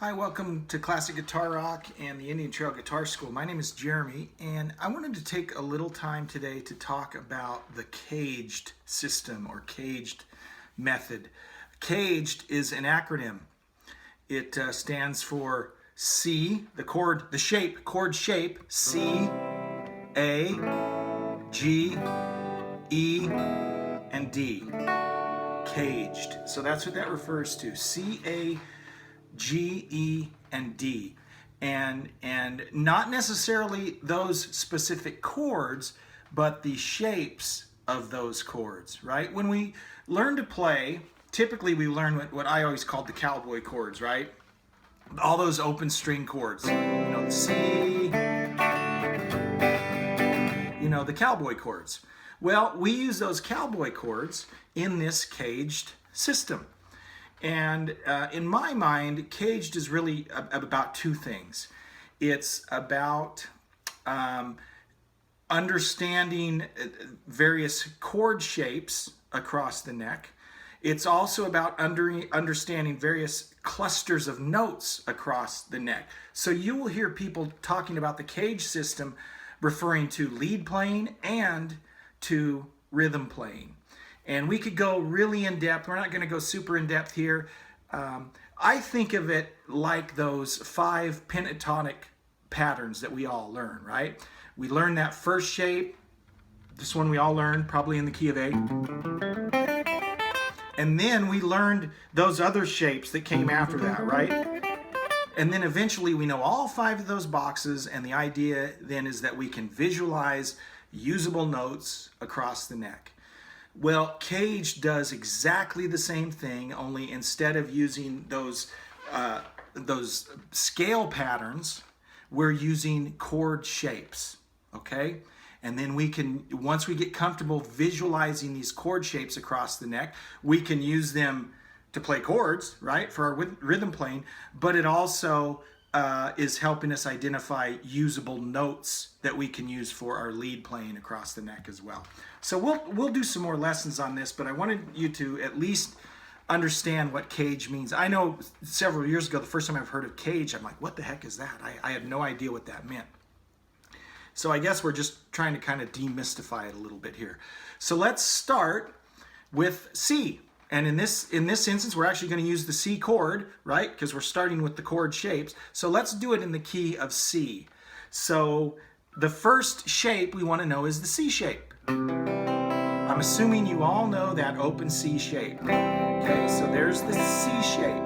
Hi, welcome to Classic Guitar Rock and the Indian Trail Guitar School. My name is Jeremy, and I wanted to take a little time today to talk about the CAGED system or CAGED method. CAGED is an acronym. It stands for C, the chord shape, C, A, G, E, and D. CAGED. So that's what that refers to. C, A, G, E, and D. And not necessarily those specific chords, but the shapes of those chords, right? When we learn to play, typically we learn what I always called the cowboy chords, right? All those open string chords. The C, the cowboy chords. Well, we use those cowboy chords in this CAGED system. And in my mind, CAGED is really about two things. It's about understanding various chord shapes across the neck. It's also about understanding various clusters of notes across the neck. So you will hear people talking about the CAGED system referring to lead playing and to rhythm playing. And we could go really in depth. We're not going to go super in depth here. I think of it like those 5 pentatonic patterns that we all learn, right? We learn that first shape. This one we all learned, probably in the key of A. And then we learned those other shapes that came after that, right? And then eventually we know all 5 of those boxes, and the idea then is that we can visualize usable notes across the neck. Well, CAGED does exactly the same thing, only instead of using those scale patterns, we're using chord shapes, okay? And then we can, once we get comfortable visualizing these chord shapes across the neck, we can use them to play chords, right, for our rhythm playing, but it also is helping us identify usable notes that we can use for our lead playing across the neck as well. So we'll do some more lessons on this, but I wanted you to at least understand what CAGED means. I know several years ago, the first time I've heard of CAGED, I'm like, what the heck is that? I had no idea what that meant. So I guess we're just trying to kind of demystify it a little bit here. So let's start with C. And in this instance, we're actually going to use the C chord, right? Because we're starting with the chord shapes. So let's do it in the key of C. So the first shape we want to know is the C shape. I'm assuming you all know that open C shape. Okay, so there's the C shape.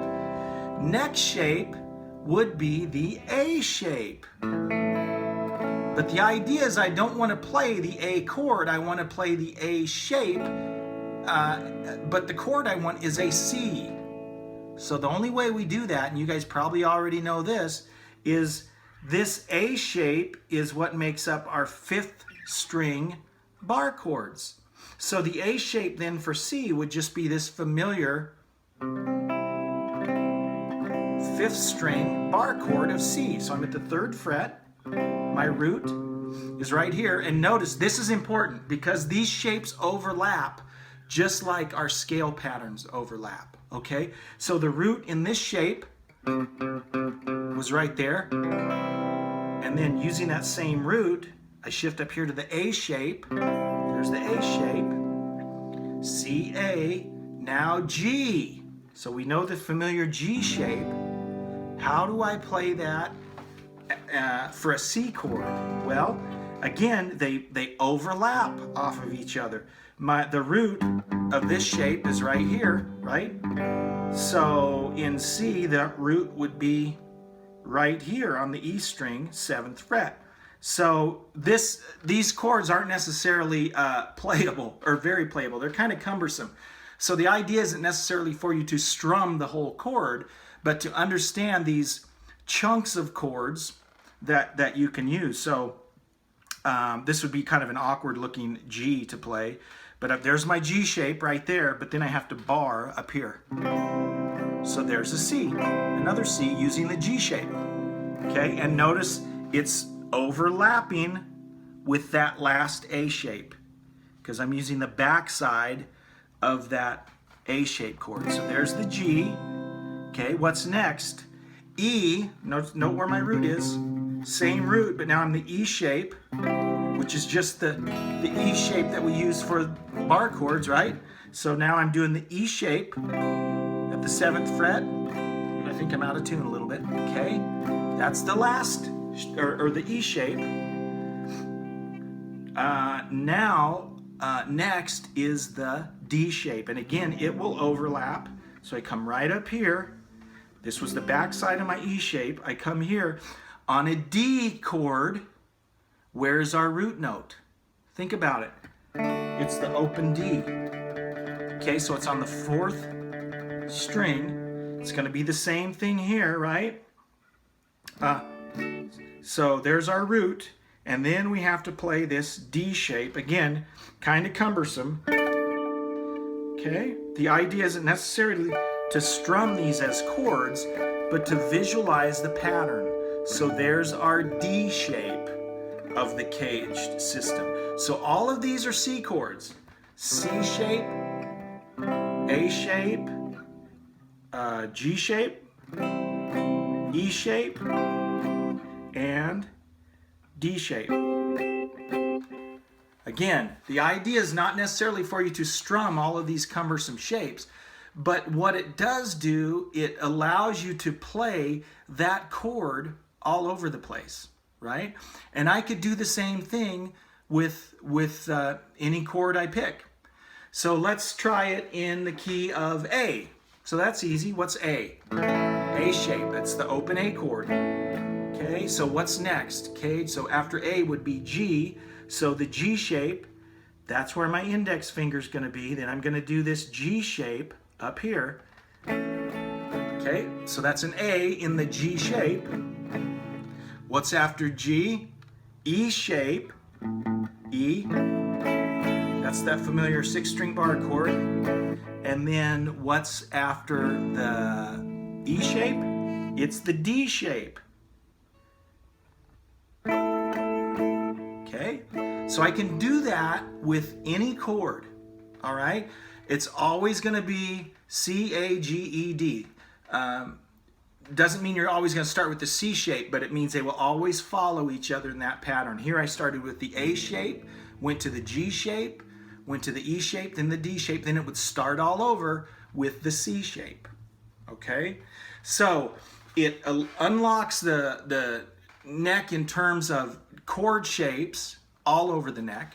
Next shape would be the A shape. But the idea is I don't want to play the A chord, I want to play the A shape. But the chord I want is a C. So the only way we do that, and you guys probably already know this, is this A shape is what makes up our 5th string bar chords. So the A shape then for C would just be this familiar 5th string bar chord of C. So I'm at the 3rd fret. My root is right here. And notice this is important because these shapes overlap just like our scale patterns overlap, okay? So the root in this shape was right there. And then using that same root, I shift up here to the A shape. There's the A shape. C, A, now G. So we know the familiar G shape. How do I play that for a C chord? Well, again, they overlap off of each other. The root of this shape is right here, right? So in C, the root would be right here on the E string, 7th fret. So these chords aren't necessarily playable or very playable. They're kind of cumbersome. So the idea isn't necessarily for you to strum the whole chord, but to understand these chunks of chords that you can use. So this would be kind of an awkward looking G to play. But there's my G shape right there, but then I have to bar up here. So there's a C, another C using the G shape. Okay, and notice it's overlapping with that last A shape because I'm using the back side of that A shape chord. So there's the G. Okay, what's next E, note where my root is, same root, but now I'm the E shape, which is just the E shape that we use for bar chords, right? So now I'm doing the E shape at the 7th fret. I think I'm out of tune a little bit, okay? That's the last, or the E shape. Next is the D shape, and again, it will overlap. So I come right up here. This was the back side of my E shape. I come here on a D chord. Where's our root note? Think about it. It's the open D. Okay, so it's on the 4th string. It's going to be the same thing here, right? So there's our root, and then we have to play this D shape. Again, kind of cumbersome. Okay, the idea isn't necessarily to strum these as chords, but to visualize the pattern. So there's our D shape of the CAGED system. So all of these are C chords. C shape, A shape, G shape, E shape, and D shape. Again, the idea is not necessarily for you to strum all of these cumbersome shapes, but what it does do, it allows you to play that chord all over the place, right? And I could do the same thing with any chord I pick. So let's try it in the key of A. So that's easy. What's A? A shape. That's the open A chord. Okay, so what's next? Okay, so after A would be G. So the G shape, that's where my index finger is going to be. Then I'm going to do this G shape up here. Okay, so that's an A in the G shape. What's after G? E shape. E. That's that familiar 6-string bar chord. And then what's after the E shape? It's the D shape. Okay, so I can do that with any chord, all right? It's always going to be C, A, G, E, D. Doesn't mean you're always going to start with the C shape, but it means they will always follow each other in that pattern. Here I started with the A shape, went to the G shape, went to the E shape, then the D shape, then it would start all over with the C shape, okay? So it unlocks the neck in terms of chord shapes all over the neck,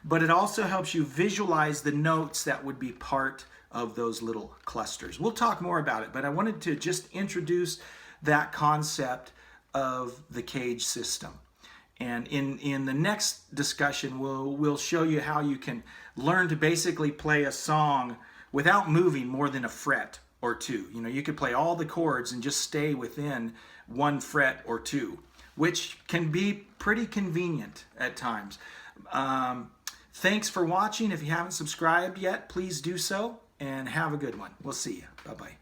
but it also helps you visualize the notes that would be part of those little clusters. We'll talk more about it, but I wanted to just introduce that concept of the CAGED system. And in the next discussion, we'll show you how you can learn to basically play a song without moving more than a fret or two. You know, you could play all the chords and just stay within 1 fret or 2, which can be pretty convenient at times. Thanks for watching. If you haven't subscribed yet, please do so, and have a good one. We'll see you. Bye-bye.